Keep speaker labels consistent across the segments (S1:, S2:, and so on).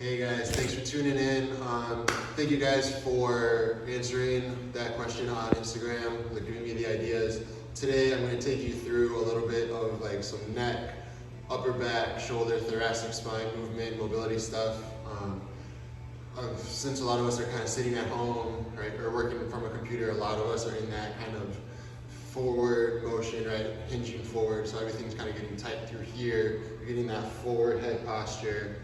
S1: Hey guys, thanks for tuning in. Thank you guys for answering that question on Instagram, like giving me the ideas. Today I'm going to take you through a little bit of like some neck, upper back, shoulder, thoracic spine movement, mobility stuff. Since a lot of us are kind of sitting at home, right, or working from a computer, a lot of us are in that kind of forward motion, right, hinging forward, so everything's kind of getting tight through here. You're getting that forward head posture.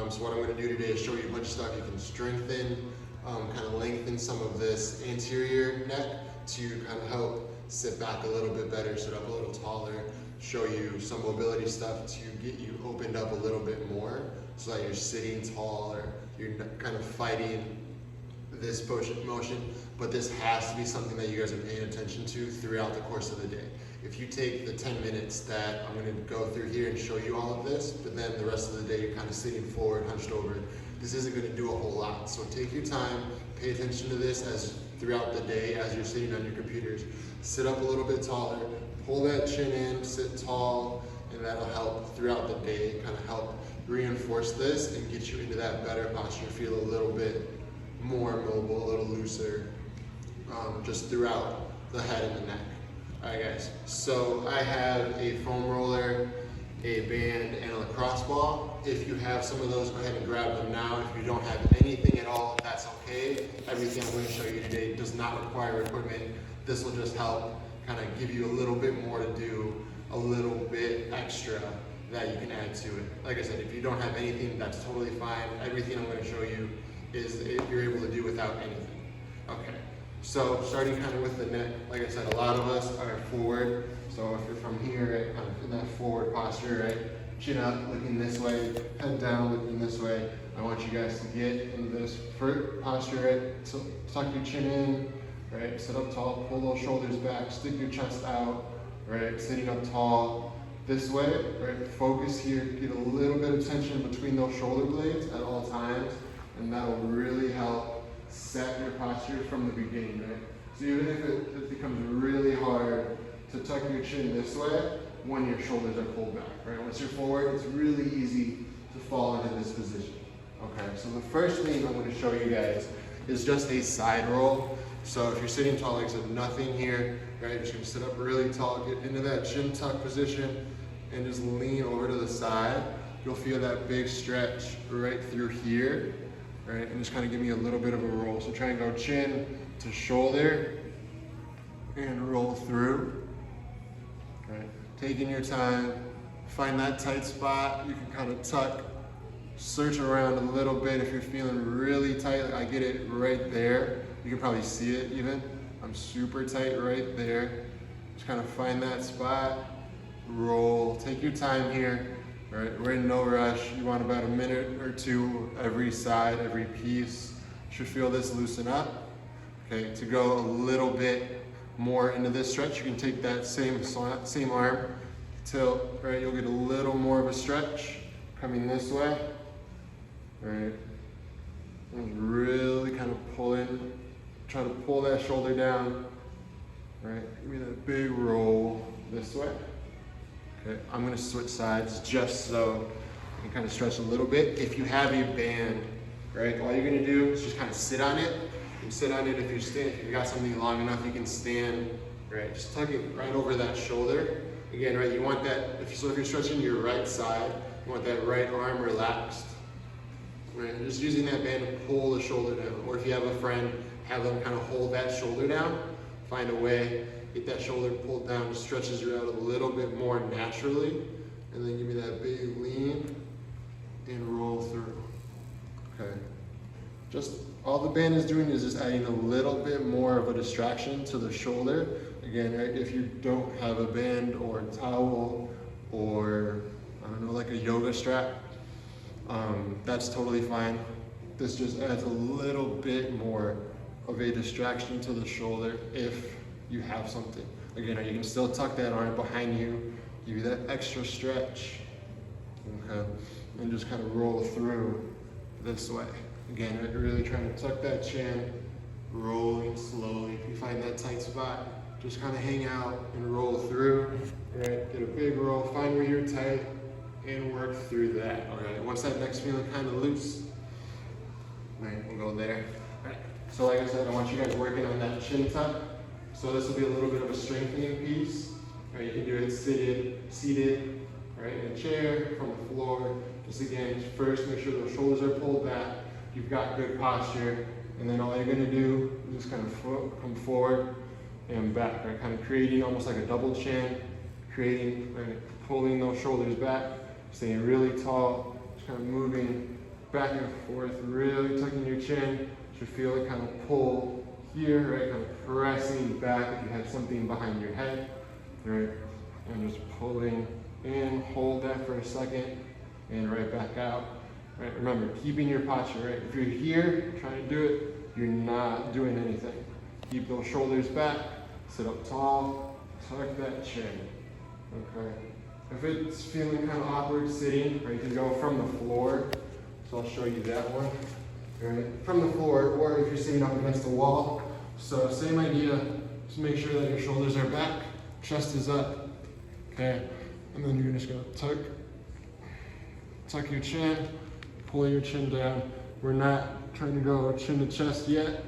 S1: So what I'm going to do today is show you a bunch of stuff you can strengthen, kind of lengthen some of this anterior neck to kind of help sit back a little bit better, sit up a little taller, show you some mobility stuff to get you opened up a little bit more so that you're sitting tall or you're kind of fighting this motion, but this has to be something that you guys are paying attention to throughout the course of the day. If you take the 10 minutes that I'm going to go through here and show you all of this, but then the rest of the day you're kind of sitting forward, hunched over, this isn't going to do a whole lot. So take your time, pay attention to this as throughout the day as you're sitting on your computers. Sit up a little bit taller, pull that chin in, sit tall, and that'll help throughout the day, kind of help reinforce this and get you into that better posture, feel a little bit more mobile, a little looser, just throughout the head and the neck. Alright guys, so I have a foam roller, a band, and a lacrosse ball. If you have some of those, go ahead and grab them now. If you don't have anything at all, that's okay. Everything I'm going to show you today does not require equipment. This will just help kind of give you a little bit more to do, a little bit extra that you can add to it. Like I said, if you don't have anything, that's totally fine. Everything I'm going to show you is you're able to do without anything. Okay. So starting kind of with the neck, like I said, a lot of us are forward. So if you're from here, right, kind of in that forward posture, right, chin up, looking this way, head down, looking this way. I want you guys to get in this posture, right? So tuck your chin in, right? Sit up tall, pull those shoulders back, stick your chest out, right? Sitting up tall this way, right? Focus here, get a little bit of tension between those shoulder blades at all times, and that will really help set your posture from the beginning, right? So even if it becomes really hard to tuck your chin this way when your shoulders are pulled back, right? Once you're forward, it's really easy to fall into this position. Okay, so the first thing I'm going to show you guys is just a side roll. So if you're sitting tall, like I said, nothing here, right? You're just going to sit up really tall, get into that chin tuck position, and just lean over to the side. You'll feel that big stretch right through here. Right, and just kind of give me a little bit of a roll. So try and go chin to shoulder and roll through. Right, taking your time, find that tight spot. You can kind of tuck, search around a little bit if you're feeling really tight. I get it right there. You can probably see it even. I'm super tight right there. Just kind of find that spot, roll. Take your time here. Right, we're in no rush. You want about a minute or two every side, every piece. You should feel this loosen up. Okay, to go a little bit more into this stretch, you can take that same arm, tilt, right? You'll get a little more of a stretch coming this way. Right, and really kind of pull in, try to pull that shoulder down. Right, give me that big roll this way. Okay, I'm going to switch sides just so you can kind of stretch a little bit. If you have a band, right, all you're going to do is just kind of sit on it. You can sit on it if you got something long enough, you can stand, right, just tuck it right over that shoulder. Again, right, you want that, if you're stretching your right side, you want that right arm relaxed. Right, and just using that band to pull the shoulder down. Or if you have a friend, have them kind of hold that shoulder down, find a way. Get that shoulder pulled down, it stretches you out a little bit more naturally, and then give me that big lean and roll through. Okay. Just all the band is doing is just adding a little bit more of a distraction to the shoulder. Again, right, if you don't have a band or a towel or I don't know, like a yoga strap, that's totally fine. This just adds a little bit more of a distraction to the shoulder if you have something. Again, you can still tuck that arm behind you, give you that extra stretch, okay, and just kind of roll through this way. Again, really trying to tuck that chin, rolling slowly. If you find that tight spot, just kind of hang out and roll through, right? Get a big roll, find where you're tight, and work through that, all right? Once that neck's feeling kind of loose, Right, we'll go there. Right. So like I said, I want you guys working on that chin tuck. So this will be a little bit of a strengthening piece. Right, you can do it seated, right, in a chair, from the floor. Just again, first make sure those shoulders are pulled back. You've got good posture, and then all you're gonna do is just kind of come forward and back, right? Kind of creating almost like a double chin, creating, right, pulling those shoulders back, staying really tall, just kind of moving back and forth, really tucking your chin. You should feel it kind of pull here, right? Kind of pressing back if you have something behind your head, right? And just pulling in, hold that for a second, and right back out. Right, remember, keeping your posture, right? If you're here trying to do it, you're not doing anything. Keep those shoulders back, sit up tall, tuck that chin, okay? If it's feeling kind of awkward sitting, right, you can go from the floor. So I'll show you that one, right? From the floor, or if you're sitting up against the wall. So same idea, just make sure that your shoulders are back, chest is up, okay? And then you're just gonna tuck your chin, pull your chin down. We're not trying to go chin to chest yet,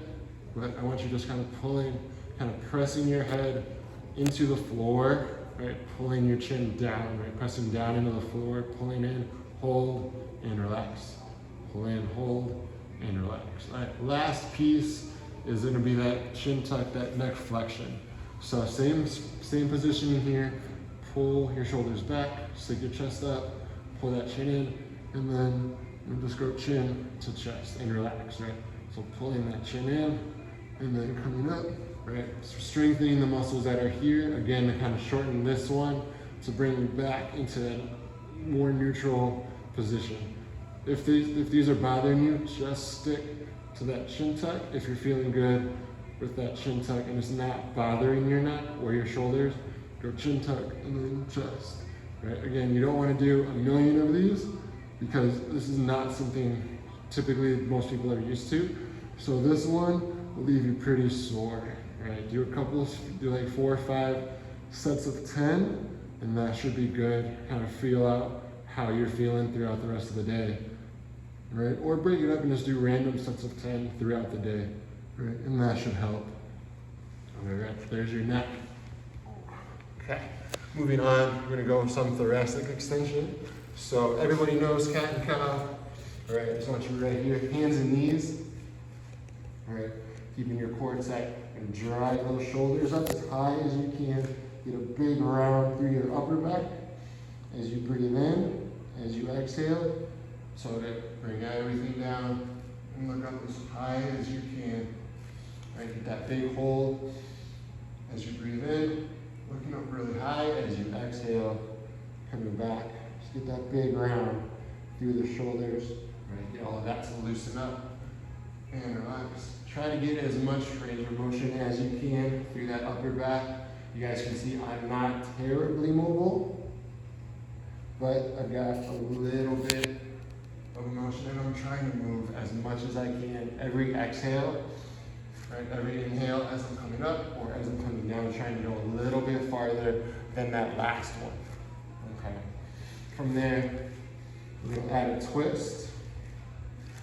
S1: but I want you just kind of pulling, kind of pressing your head into the floor, right? Pulling your chin down, right? Pressing down into the floor, pulling in, hold, and relax. Pull in, hold, and relax. All right, last piece is gonna be that chin tuck, that neck flexion. So same positioning here, pull your shoulders back, stick your chest up, pull that chin in, and then just go chin to chest and relax, right? So pulling that chin in, and then coming up, right? So strengthening the muscles that are here, again, to kind of shorten this one, to bring you back into that more neutral position. If these are bothering you, just stick to that chin tuck. If you're feeling good with that chin tuck and it's not bothering your neck or your shoulders, go chin tuck and then chest, right? Again, you don't want to do a million of these because this is not something typically most people are used to. So this one will leave you pretty sore, right? Do like 4 or 5 sets of 10, and that should be good. Kind of feel out how you're feeling throughout the rest of the day, right? Or break it up and just do random sets of 10 throughout the day, right? And that should help. All right, there's your neck. Okay, moving on, we're gonna go with some thoracic extension. So everybody knows cat and cow. All right, I just want you right here, hands and knees. All right, keeping your core tight and drive those shoulders up as high as you can. Get a big round through your upper back as you breathe in, as you exhale. So that bring everything down and look up as high as you can. All right, get that big hold as you breathe in, looking up really high as you exhale, coming back. Just get that big round through the shoulders. Right, get all of that to loosen up and relax. Try to get as much range of motion as you can through that upper back. You guys can see I'm not terribly mobile, but I've got a little bit of motion and I'm trying to move as much as I can. Every exhale, right? Every inhale as I'm coming up or as I'm coming down, I'm trying to go a little bit farther than that last one. Okay. From there, we're gonna add a twist.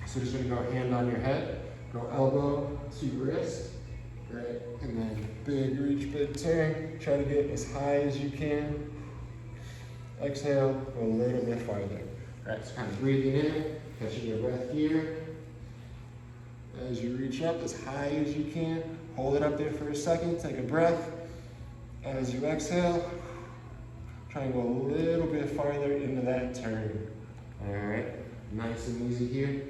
S1: So just gonna go hand on your head, go elbow to wrist, right? And then big reach, big turn. Try to get as high as you can. Exhale, go a little bit farther. All right, so kind of breathing in, catching your breath here. As you reach up as high as you can, hold it up there for a second, take a breath. As you exhale, try and go a little bit farther into that turn. All right, nice and easy here.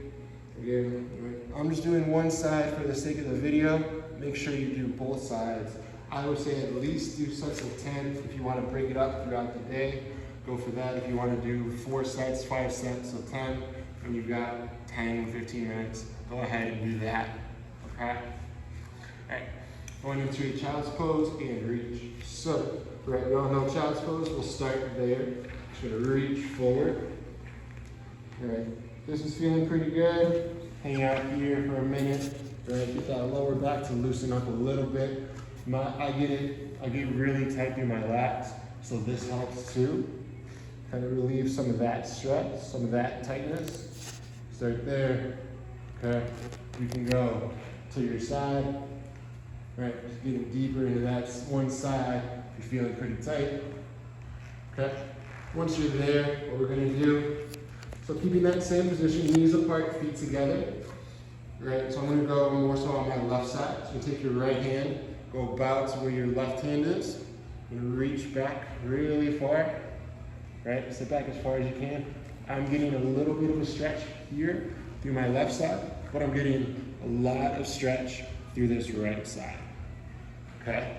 S1: Again, I'm just doing one side for the sake of the video. Make sure you do both sides. I would say at least do sets of 10. If you want to break it up throughout the day, go for that. If you want to do 4 sets, 5 sets of 10, and you've got 10, 15 minutes, go ahead and do that, okay? All right, going into a child's pose and reach. So, right, we all know child's pose, we'll start there. Just gonna reach forward. All right, this is feeling pretty good. Hang out here for a minute. Right, get that lower back to loosen up a little bit. I get really tight through my lats, so this helps too. Kind of relieve some of that stress, some of that tightness. Start there, Okay, you can go to your side, right? Just getting deeper into that one side if you're feeling pretty tight. Okay, once you're there, what we're gonna do, so keeping that same position, knees apart, feet together, right? So I'm gonna go more so on my left side. So you take your right hand, go about to where your left hand is, and reach back really far, right? Sit back as far as you can. I'm getting a little bit of a stretch here through my left side, but I'm getting a lot of stretch through this right side, okay?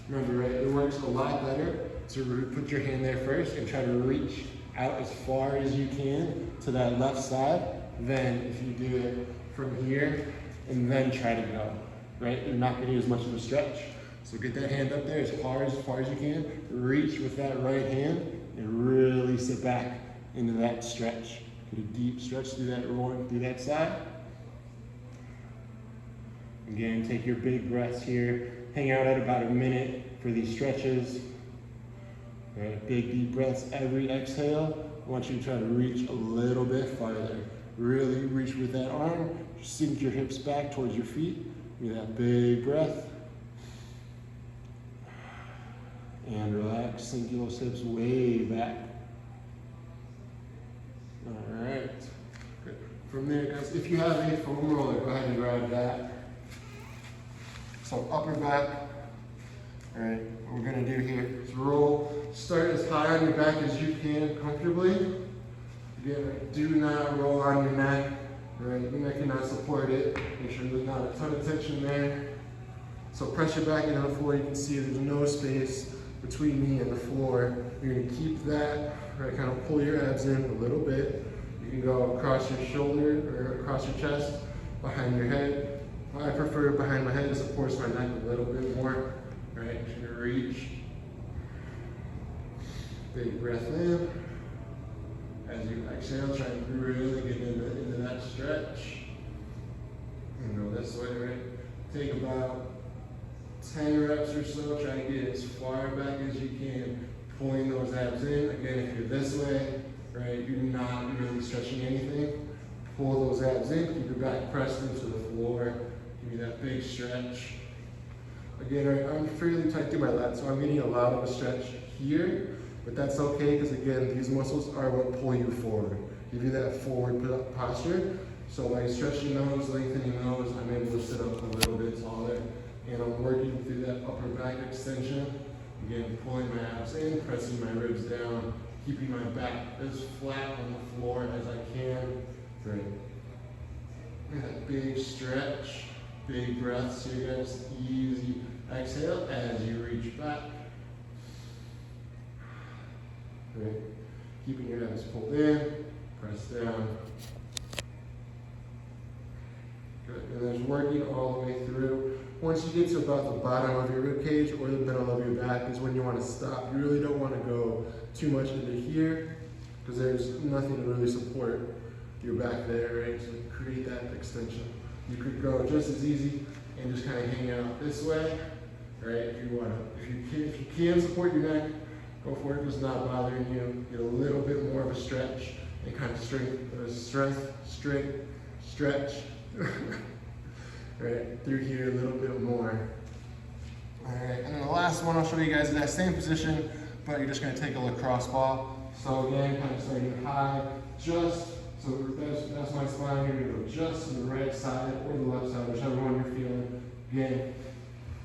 S1: Remember, right, it works a lot better to put your hand there first and try to reach out as far as you can to that left side than if you do it from here and then try to go, right? You're not getting as much of a stretch. So get that hand up there as far as you can. Reach with that right hand and really sit back into that stretch. Get a deep stretch through that side. Again, take your big breaths here. Hang out at about a minute for these stretches. Right, big deep breaths every exhale. I want you to try to reach a little bit farther. Really reach with that arm. Sink your hips back towards your feet. Give that big breath. And relax, sink those hips way back. All right. Good. From there, guys, if you have a foam roller, go ahead and grab that. So upper back. All right, what we're gonna do here is roll. Start as high on your back as you can comfortably. Again, do not roll on your neck. All right, your neck cannot support it. Make sure there's not a ton of tension there. So press your back into the floor. You can see there's no space between me and the floor. You're gonna keep that, right, kind of pull your abs in a little bit. You can go across your shoulder or across your chest, behind your head. I prefer behind my head to support my neck a little bit more, right? You're gonna reach. Big breath in. As you exhale, try and really get into that stretch. And go this way, right? Take about 10 reps or so, try to get as far back as you can, pulling those abs in. Again, if you're this way, right, you're not really stretching anything. Pull those abs in, keep your back pressed into the floor. Give me that big stretch. Again, right, I'm fairly tight through my lats, so I'm getting a lot of a stretch here, but that's okay, because again, these muscles are what pull you forward. Give you that forward posture. So by stretching those, lengthening those, I'm able to sit up a little bit taller. And I'm working through that upper back extension. Again, pulling my abs in, pressing my ribs down, keeping my back as flat on the floor as I can. Great. And that big stretch, big breaths here, guys. Easy exhale as you reach back. Great. Keeping your abs pulled in, press down. Good. And then working all the way through. Once you get to about the bottom of your rib cage or the middle of your back is when you want to stop. You really don't want to go too much into here because there's nothing to really support your back there, right? So create that extension. You could go just as easy and just kind of hang out this way, right? If you want to, if you can support your neck, go for it. If it's not bothering you, get a little bit more of a stretch and kind of stretch. Right, through here a little bit more. All right, and then the last one I'll show you guys is that same position, but you're just gonna take a lacrosse ball. So again, kind of starting high, so that's my spine. You're gonna go just to the right side or the left side, whichever one you're feeling. Again,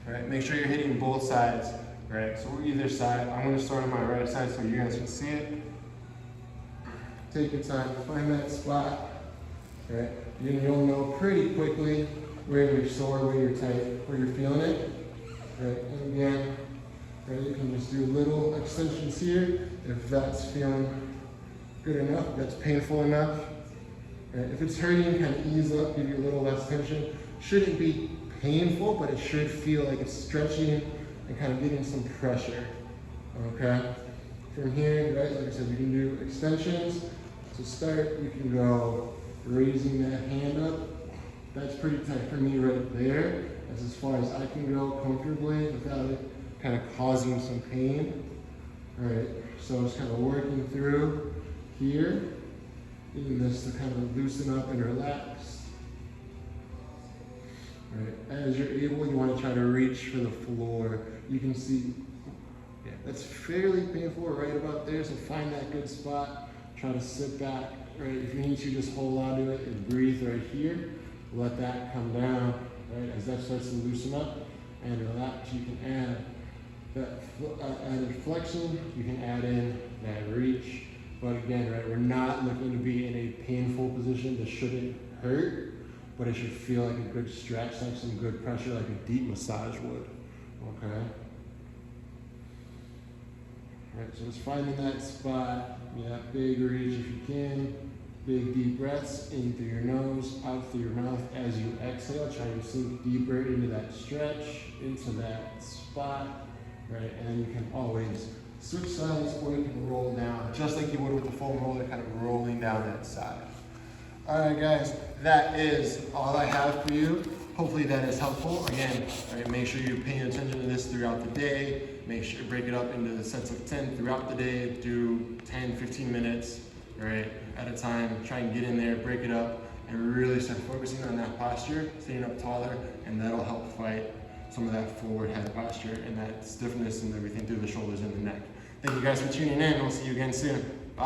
S1: all right, make sure you're hitting both sides, right? So either side. I'm gonna start on my right side so you guys can see it. Take your time, find that spot, right? You'll know pretty quickly where you're sore, where you're tight, where you're feeling it. Right, and again, right, you can just do little extensions here if that's feeling good enough, if that's painful enough. Right, if it's hurting, kind of ease up, give you a little less tension. Shouldn't be painful, but it should feel like it's stretching and kind of getting some pressure. Okay? From here, right, like I said, you can do extensions. To start, you can go raising that hand up. That's pretty tight for me right there. That's as far as I can go comfortably without it kind of causing some pain. All right, so it's kind of working through here, getting this to kind of loosen up and relax. Right? As you're able, you want to try to reach for the floor. You can see, yeah, that's fairly painful right about there, so find that good spot. Try to sit back, right? If you need to, just hold on to it and breathe right here. Let that come down, right? As that starts to loosen up and relax, you can add that added flexion, you can add in that reach. But again, right, we're not looking to be in a painful position. This shouldn't hurt, but it should feel like a good stretch, like some good pressure, like a deep massage would, okay? All right, so just finding that spot, yeah, big reach if you can. Big deep breaths in through your nose, out through your mouth as you exhale. Try to sink deeper into that stretch, into that spot, right? And then you can always switch sides or you can roll down, just like you would with the foam roller, kind of rolling down that side. All right, guys, that is all I have for you. Hopefully that is helpful. Again, right, make sure you're paying attention to this throughout the day. Make sure you break it up into the sets of 10 throughout the day. Do 10, 15 minutes, right, at a time. Try and get in there, break it up, and really start focusing on that posture, staying up taller, and that'll help fight some of that forward head posture and that stiffness and everything through the shoulders and the neck. Thank you guys for tuning in. We'll see you again soon.